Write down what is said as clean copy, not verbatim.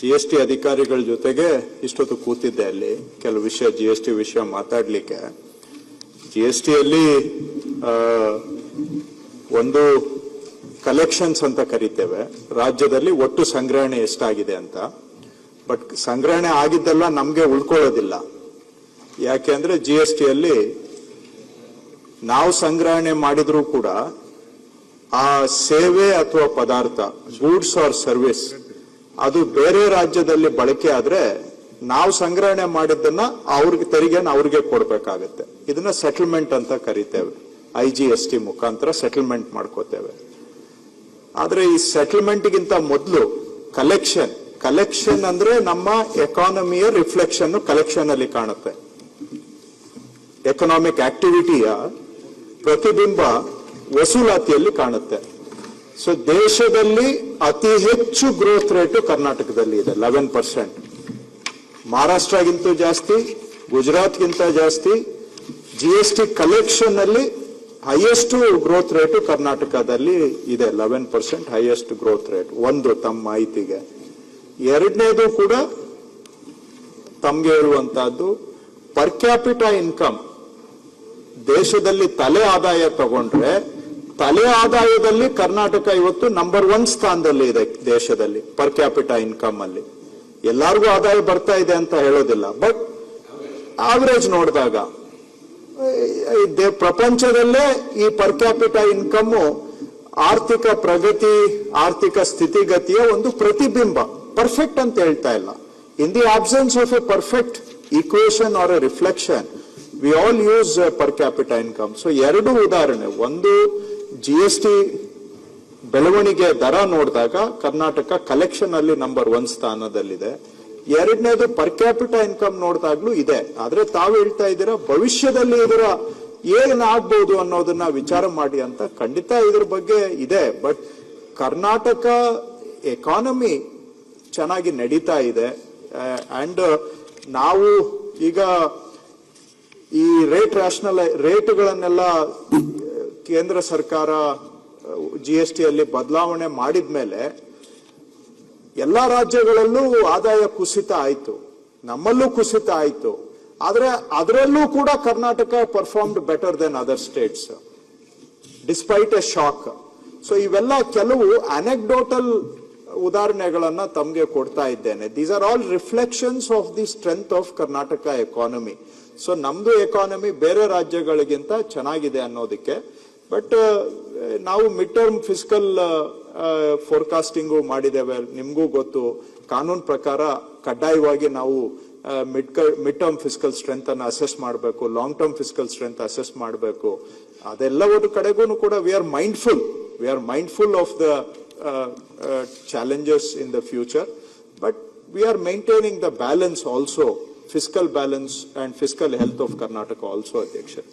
GST ಅಧಿಕಾರಿಗಳ ಜೊತೆಗೆ ಇಷ್ಟೊತ್ತು ಕೂತಿದ್ದೆ ಅಲ್ಲಿ ಕೆಲವು ವಿಷಯ GST ವಿಷಯ ಮಾತಾಡ್ಲಿಕ್ಕೆ. GST ಅಲ್ಲಿ ಒಂದು ಕಲೆಕ್ಷನ್ಸ್ ಅಂತ ಕರಿತೇವೆ, ರಾಜ್ಯದಲ್ಲಿ ಒಟ್ಟು ಸಂಗ್ರಹಣೆ ಎಷ್ಟಾಗಿದೆ ಅಂತ. ಬಟ್ ಸಂಗ್ರಹಣೆ ಆಗಿದ್ದೆಲ್ಲ ನಮ್ಗೆ ಉಳ್ಕೊಳ್ಳೋದಿಲ್ಲ. ಯಾಕೆಂದ್ರೆ GST ಅಲ್ಲಿ ನಾವು ಸಂಗ್ರಹಣೆ ಮಾಡಿದ್ರೂ ಕೂಡ ಆ ಸೇವೆ ಅಥವಾ ಪದಾರ್ಥ, ಗೂಡ್ಸ್ ಆರ್ ಸರ್ವಿಸ್, ಅದು ಬೇರೆ ರಾಜ್ಯದಲ್ಲಿ ಬಳಕೆ ಆದ್ರೆ ನಾವು ಸಂಗ್ರಹಣೆ ಮಾಡಿದ್ದನ್ನ ಅವ್ರಿಗೆ ತೆರಿಗೆನ ಅವ್ರಿಗೆ ಕೊಡ್ಬೇಕಾಗತ್ತೆ. ಇದನ್ನ ಸೆಟಲ್ಮೆಂಟ್ ಅಂತ ಕರಿತೇವೆ. IGST ಮುಖಾಂತರ ಸೆಟಲ್ಮೆಂಟ್ ಮಾಡ್ಕೋತೇವೆ. ಆದ್ರೆ ಈ ಸೆಟಲ್ಮೆಂಟ್ಗಿಂತ ಮೊದಲು ಕಲೆಕ್ಷನ್ ಅಂದ್ರೆ ನಮ್ಮ ಎಕಾನಮಿಯ ರಿಫ್ಲೆಕ್ಷನ್ ಕಲೆಕ್ಷನ್ ಅಲ್ಲಿ ಕಾಣುತ್ತೆ. ಎಕನಾಮಿಕ್ ಆಕ್ಟಿವಿಟಿಯ ಪ್ರತಿಬಿಂಬ ವಸೂಲಾತಿಯಲ್ಲಿ ಕಾಣುತ್ತೆ. ಸೊ ದೇಶದಲ್ಲಿ ಅತಿ ಹೆಚ್ಚು ಗ್ರೋತ್ ರೇಟ್ ಕರ್ನಾಟಕದಲ್ಲಿ ಇದೆ, 11%. ಮಹಾರಾಷ್ಟ್ರಗಿಂತ ಜಾಸ್ತಿ, ಗುಜರಾತ್ಗಿಂತ ಜಾಸ್ತಿ. GST ಕಲೆಕ್ಷನ್ ಅಲ್ಲಿ ಹೈಯೆಸ್ಟ್ ಗ್ರೋತ್ ರೇಟ್ ಕರ್ನಾಟಕದಲ್ಲಿ ಇದೆ, 11% ಹೈಯೆಸ್ಟ್ ಗ್ರೋತ್ ರೇಟ್. ಒಂದು ತಮ್ಮ ಮಾಹಿತಿಗೆ. ಎರಡನೇದು ಕೂಡ ತಮ್ಗೆ ಹೇಳುವಂತಹದ್ದು, ಪರ್ ಕ್ಯಾಪಿಟಾ ಇನ್ಕಮ್ ದೇಶದಲ್ಲಿ ತಲೆ ಆದಾಯ ತಗೊಂಡ್ರೆ ತಲೆ ಆದಾಯದಲ್ಲಿ ಕರ್ನಾಟಕ ಇವತ್ತು ನಂಬರ್ 1 ಸ್ಥಾನದಲ್ಲಿ ಇದೆ ದೇಶದಲ್ಲಿ ಪರ್ ಕ್ಯಾಪಿಟಾ ಇನ್ಕಮ್ ಅಲ್ಲಿ. ಎಲ್ಲರಿಗೂ ಆದಾಯ ಬರ್ತಾ ಇದೆ ಅಂತ ಹೇಳೋದಿಲ್ಲ, ಬಟ್ ಆವರೇಜ್ ನೋಡಿದಾಗ ಪ್ರಪಂಚದಲ್ಲೇ ಈ ಪರ್ ಕ್ಯಾಪಿಟಾ ಇನ್ಕಮ್ ಆರ್ಥಿಕ ಪ್ರಗತಿ, ಆರ್ಥಿಕ ಸ್ಥಿತಿಗತಿಯ ಒಂದು ಪ್ರತಿಬಿಂಬ. ಪರ್ಫೆಕ್ಟ್ ಅಂತ ಹೇಳ್ತಾ ಇಲ್ಲ. In the absence of a perfect equation or a reflection, we all use per capita income. So ಎರಡು ಉದಾಹರಣೆ. ಒಂದು GST ಬೆಳವಣಿಗೆ ದರ ನೋಡಿದಾಗ ಕರ್ನಾಟಕ ಕಲೆಕ್ಷನ್ ಅಲ್ಲಿ ನಂಬರ್ 1 ಸ್ಥಾನದಲ್ಲಿದೆ. ಎರಡನೇದು ಪರ್ ಕ್ಯಾಪಿಟಾ ಇನ್ಕಮ್ ನೋಡಿದಾಗ್ಲೂ ಇದೆ. ಆದ್ರೆ ತಾವು ಹೇಳ್ತಾ ಇದ್ದೀರಾ ಭವಿಷ್ಯದಲ್ಲಿ ಇದರ ಏನಾಗ್ಬೋದು ಅನ್ನೋದನ್ನ ವಿಚಾರ ಮಾಡಿ ಅಂತ. ಖಂಡಿತ ಇದ್ರ ಬಗ್ಗೆ ಇದೆ, ಬಟ್ ಕರ್ನಾಟಕ ಎಕಾನಮಿ ಚೆನ್ನಾಗಿ ನಡೀತಾ ಇದೆ. ಅಂಡ್ ನಾವು ಈಗ ಈ ರೇಟ್ಗಳನ್ನೆಲ್ಲ ಕೇಂದ್ರ ಸರ್ಕಾರ GST ಅಲ್ಲಿ ಬದಲಾವಣೆ ಮಾಡಿದ್ಮೇಲೆ ಎಲ್ಲಾ ರಾಜ್ಯಗಳಲ್ಲೂ ಆದಾಯ ಕುಸಿತ ಆಯ್ತು, ನಮ್ಮಲ್ಲೂ ಕುಸಿತ ಆಯ್ತು. ಆದ್ರೆ ಅದರಲ್ಲೂ ಕೂಡ Karnataka performed better than other states despite a shock. So ಇವೆಲ್ಲ ಕೆಲವು ಅನೆಕ್ಡೋಟಲ್ ಉದಾಹರಣೆಗಳನ್ನ ತಮ್ಗೆ ಕೊಡ್ತಾ ಇದ್ದೇನೆ. These are all reflections of the strength of Karnataka economy. So ನಮ್ದು ಎಕಾನಮಿ ಬೇರೆ ರಾಜ್ಯಗಳಿಗಿಂತ ಚೆನ್ನಾಗಿದೆ ಅನ್ನೋದಕ್ಕೆ. ಬಟ್ ನಾವು ಮಿಡ್ ಟರ್ಮ್ ಫಿಸ್ಕಲ್ ಫೋರ್ಕಾಸ್ಟಿಂಗು ಮಾಡಿದ್ದೇವೆ. ನಿಮ್ಗೂ ಗೊತ್ತು, ಕಾನೂನು ಪ್ರಕಾರ ಕಡ್ಡಾಯವಾಗಿ ನಾವು ಮಿಡ್ ಟರ್ಮ್ ಫಿಸ್ಕಲ್ ಸ್ಟ್ರೆಂತ್ ಅನ್ನು ಅಸೆಸ್ ಮಾಡಬೇಕು, long term fiscal strength assess ಮಾಡಬೇಕು. ಅದೆಲ್ಲವೂ ಕಡೆಗೂ ಕೂಡ we are mindful of the challenges in the future, but we are maintaining the balance also, fiscal balance and fiscal health of Karnataka also, Adhyaksha.